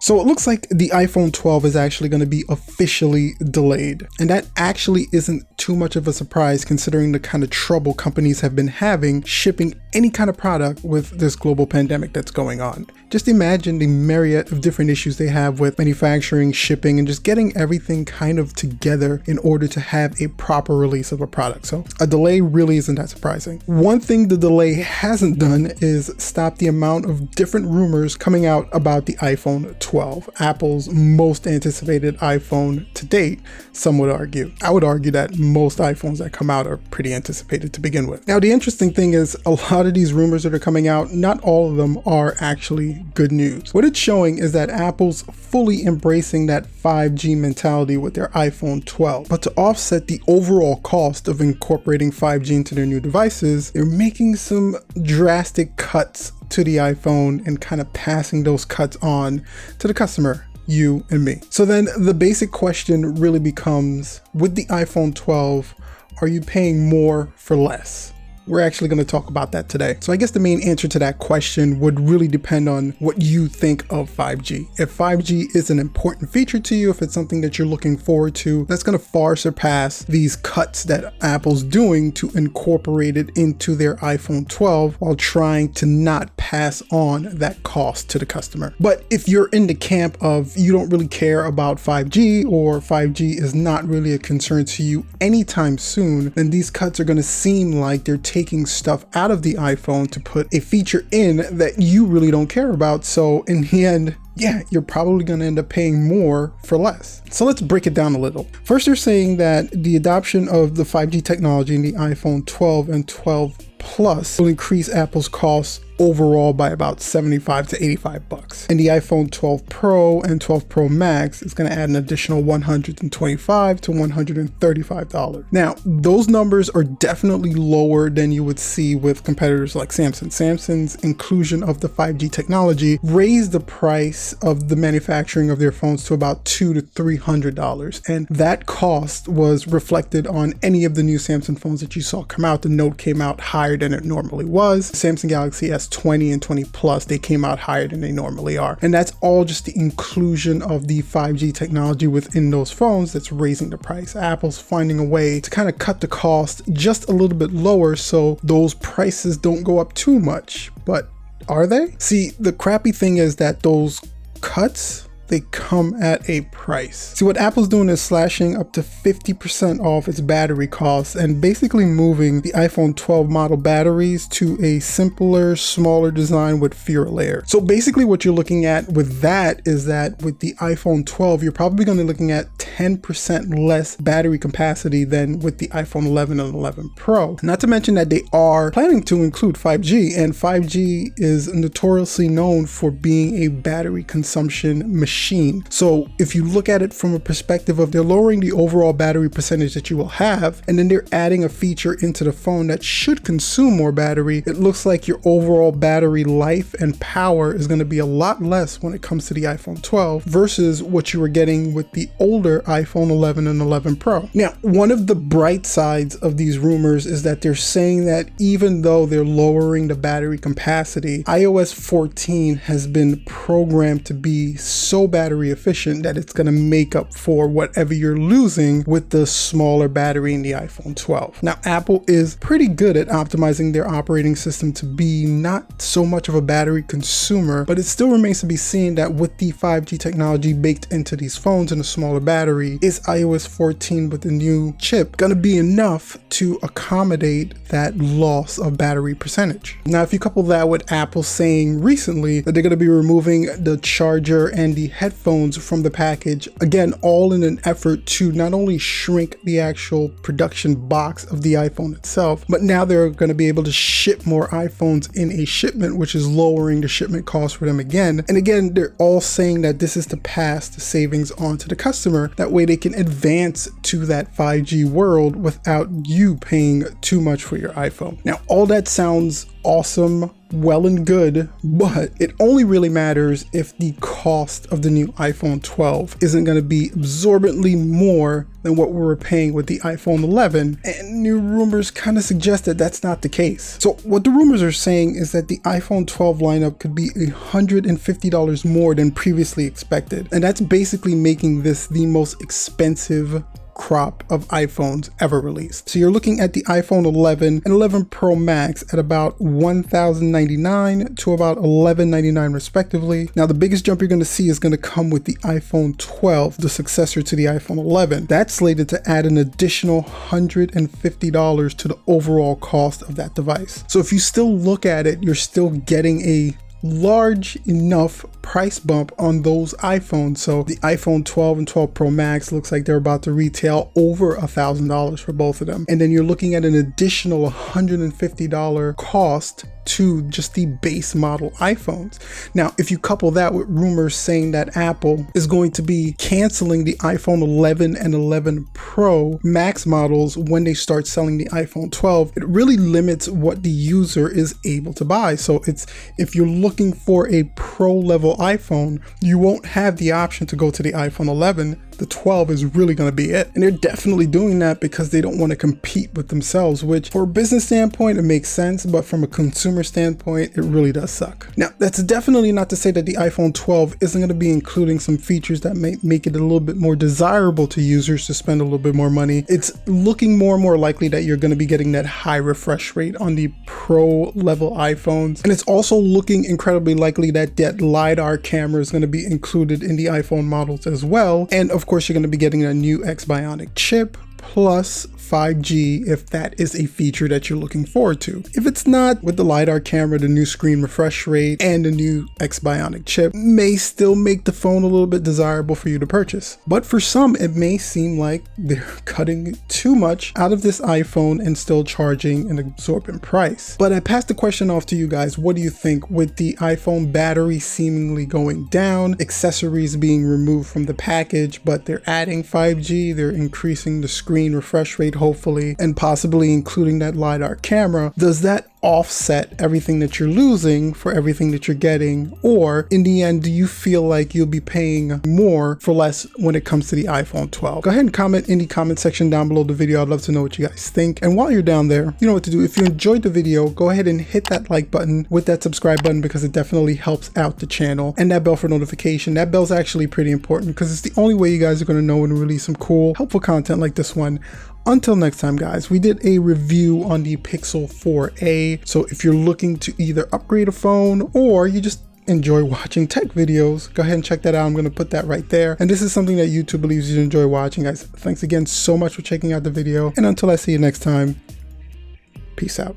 So it looks like the iPhone 12 is actually going to be officially delayed. And that actually isn't too much of a surprise considering the kind of trouble companies have been having shipping any kind of product with this global pandemic that's going on. Just imagine the myriad of different issues they have with manufacturing, shipping, and just getting everything kind of together in order to have a proper release of a product. So a delay really isn't that surprising. One thing the delay hasn't done is stop the amount of different rumors coming out about the iPhone 12, Apple's most anticipated iPhone to date, some would argue. I would argue that most iPhones that come out are pretty anticipated to begin with. Now, the interesting thing is a lot of these rumors that are coming out, not all of them are actually good news. What it's showing is that Apple's fully embracing that 5G mentality with their iPhone 12. But to offset the overall cost of incorporating 5G into their new devices, they're making some drastic cuts to the iPhone and kind of passing those cuts on to the customer, you and me. So then the basic question really becomes, with the iPhone 12, are you paying more for less? We're actually going to talk about that today. So I guess the main answer to that question would really depend on what you think of 5G. If 5G is an important feature to you, if it's something that you're looking forward to, that's going to far surpass these cuts that Apple's doing to incorporate it into their iPhone 12 while trying to not pass on that cost to the customer. But if you're in the camp of you don't really care about 5G or 5G is not really a concern to you anytime soon, then these cuts are going to seem like they're taking stuff out of the iPhone to put a feature in that you really don't care about. So in the end, yeah, you're probably going to end up paying more for less. So let's break it down a little. First, they're saying that the adoption of the 5G technology in the iPhone 12 and 12 Plus will increase Apple's costs overall by about $75 to $85. And the iPhone 12 Pro and 12 Pro Max is going to add an additional $125 to $135. Now, those numbers are definitely lower than you would see with competitors like Samsung. Samsung's inclusion of the 5G technology raised the price of the manufacturing of their phones to about $200 to $300. And that cost was reflected on any of the new Samsung phones that you saw come out. The Note came out higher than it normally was. Samsung Galaxy S20 and 20 Plus, they came out higher than they normally are. And that's all just the inclusion of the 5G technology within those phones that's raising the price. Apple's finding a way to kind of cut the cost just a little bit lower so those prices don't go up too much. But are they? See, the crappy thing is that those cuts, they come at a price. See, what Apple's doing is slashing up to 50% off its battery costs and basically moving the iPhone 12 model batteries to a simpler, smaller design with fewer layers. So basically what you're looking at with that is that with the iPhone 12, you're probably going to be looking at 10% less battery capacity than with the iPhone 11 and 11 Pro. Not to mention that they are planning to include 5G, and 5G is notoriously known for being a battery consumption machine. So if you look at it from a perspective of they're lowering the overall battery percentage that you will have, and then they're adding a feature into the phone that should consume more battery, it looks like your overall battery life and power is going to be a lot less when it comes to the iPhone 12 versus what you were getting with the older iPhone 11 and 11 Pro. Now, one of the bright sides of these rumors is that they're saying that even though they're lowering the battery capacity, iOS 14 has been programmed to be so battery efficient that it's going to make up for whatever you're losing with the smaller battery in the iPhone 12. Now, Apple is pretty good at optimizing their operating system to be not so much of a battery consumer, but it still remains to be seen that with the 5G technology baked into these phones and a smaller battery, is iOS 14 with the new chip going to be enough to accommodate that loss of battery percentage? Now, if you couple that with Apple saying recently that they're going to be removing the charger and the headphones from the package, again, all in an effort to not only shrink the actual production box of the iPhone itself, but now they're going to be able to ship more iPhones in a shipment, which is lowering the shipment cost for them again. And again, they're all saying that this is to pass the savings on to the customer. That way they can advance to that 5G world without you paying too much for your iPhone. Now, all that sounds awesome well and good, but it only really matters if the cost of the new iPhone 12 isn't going to be absorbently more than what we were paying with the iPhone 11, and new rumors kind of suggest that that's not the case. So what the rumors are saying is that the iPhone 12 lineup could be $150 more than previously expected, and that's basically making this the most expensive crop of iPhones ever released. So you're looking at the iPhone 11 and 11 Pro Max at about $1,099 to about $1,199 respectively. Now the biggest jump you're going to see is going to come with the iPhone 12, the successor to the iPhone 11. That's slated to add an additional $150 to the overall cost of that device. So if you still look at it, you're still getting a large enough price bump on those iPhones. So the iPhone 12 and 12 Pro Max looks like they're about to retail over $1,000 for both of them. And then you're looking at an additional $150 cost to just the base model iPhones. Now, if you couple that with rumors saying that Apple is going to be canceling the iPhone 11 and 11 Pro Max models when they start selling the iPhone 12, it really limits what the user is able to buy. So if you're looking for a pro level iPhone, you won't have the option to go to the iPhone 11. The 12 is really going to be it. And they're definitely doing that because they don't want to compete with themselves, which for a business standpoint, it makes sense, but from a consumer standpoint, it really does suck. Now, that's definitely not to say that the iPhone 12 isn't going to be including some features that may make it a little bit more desirable to users to spend a little bit more money. It's looking more and more likely that you're going to be getting that high refresh rate on the pro level iPhones. And it's also looking incredibly likely that that LiDAR camera is going to be included in the iPhone models as well. And of course, you're going to be getting a new X Bionic chip plus 5G if that is a feature that you're looking forward to. If it's not, with the LiDAR camera, the new screen refresh rate, and the new X Bionic chip may still make the phone a little bit desirable for you to purchase. But for some, it may seem like they're cutting too much out of this iPhone and still charging an exorbitant price. But I pass the question off to you guys. What do you think with the iPhone battery seemingly going down, accessories being removed from the package, but they're adding 5G, they're increasing the screen refresh rate hopefully, and possibly including that LiDAR camera? Does that offset everything that you're losing for everything that you're getting? Or in the end, do you feel like you'll be paying more for less when it comes to the iPhone 12? Go ahead and comment in the comment section down below the video. I'd love to know what you guys think. And while you're down there, you know what to do. If you enjoyed the video, go ahead and hit that like button with that subscribe button because it definitely helps out the channel, and that bell for notification. That bell's actually pretty important because it's the only way you guys are going to know when we release some cool, helpful content like this one. Until next time, guys, we did a review on the Pixel 4a. So if you're looking to either upgrade a phone or you just enjoy watching tech videos, go ahead and check that out. I'm going to put that right there. And this is something that YouTube believes you enjoy watching, guys. Thanks again so much for checking out the video. And until I see you next time, peace out.